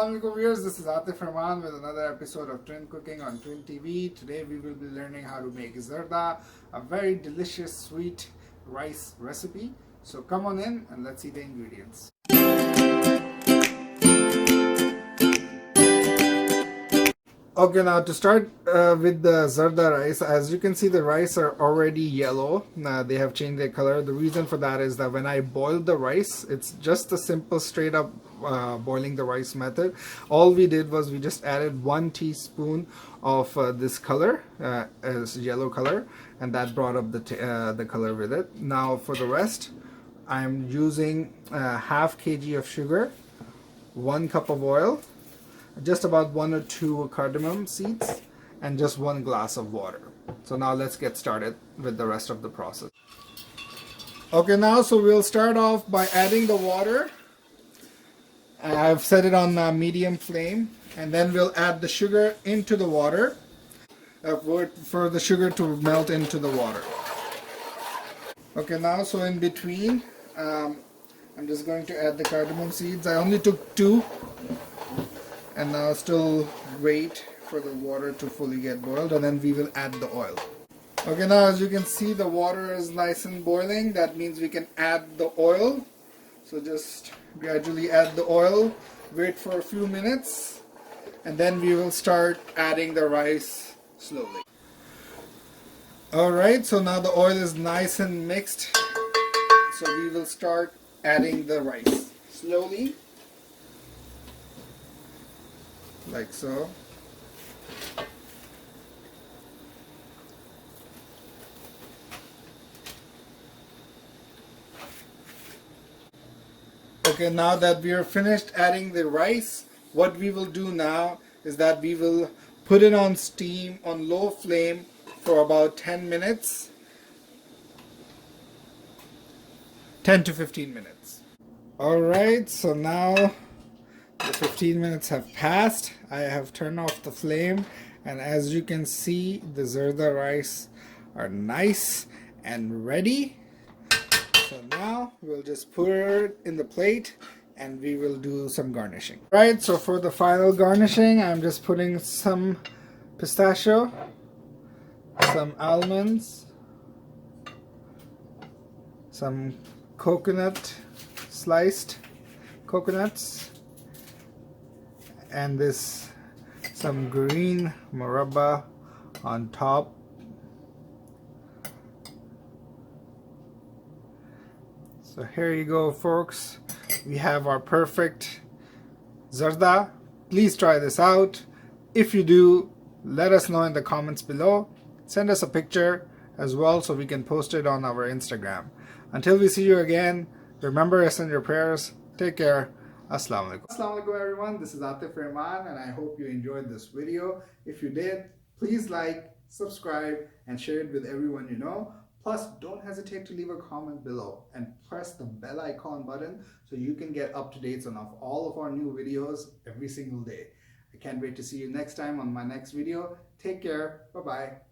Assalamualaikum viewers, this is Ramadan with another episode of Twin Cooking on Twin TV. Today we will be learning how to make Zarda, a very delicious sweet rice recipe. So come on in and let's see the ingredients. Okay, now to start with the Zarda rice, as you can see the rice are already yellow. They have changed their color. The reason for that is that when I boiled the rice, it's just a simple straight up boiling the rice method. All we did was we just added 1 teaspoon of this color as yellow color, and that brought up the color with it. Now for the rest, I'm using half kg of sugar, 1 cup of oil, just about 1 or 2 cardamom seeds, and just 1 glass of water. So now let's get started with the rest of the process. Okay, now so we'll start off by adding the water. I've set it on medium flame, and then we'll add the sugar into the water for the sugar to melt into the water. Okay, now so in between I'm just going to add the cardamom seeds. I only took 2. And now still wait for the water to fully get boiled, and then we will add the oil. Okay, now as you can see the water is nice and boiling. That means we can add the oil. So just gradually add the oil, wait for a few minutes, and then we will start adding the rice slowly. Alright, so now the oil is nice and mixed. So we will start adding the rice slowly. Like so. Okay, now that we are finished adding the rice, what we will do now is that we will put it on steam on low flame for about 10 minutes. 10 to 15 minutes. Alright, so now the 15 minutes have passed. I have turned off the flame, and as you can see the Zarda rice are nice and ready. So now we'll just put it in the plate and we will do some garnishing. Right, so for the final garnishing I'm just putting some pistachio, some almonds, some coconut, sliced coconuts, and some green murabba on top. So here you go folks, we have our perfect Zarda. Please try this out. If you do, let us know in the comments below. Send us a picture as well so we can post it on our Instagram. Until we see you again, remember us in your prayers. Take care. Assalamualaikum. Assalamualaikum everyone, this is Ramadan, and I hope you enjoyed this video. If you did, please like, subscribe, and share it with everyone you know. Plus, don't hesitate to leave a comment below and press the bell icon button so you can get up-to-dates on all of our new videos every single day. I can't wait to see you next time on my next video. Take care. Bye-bye.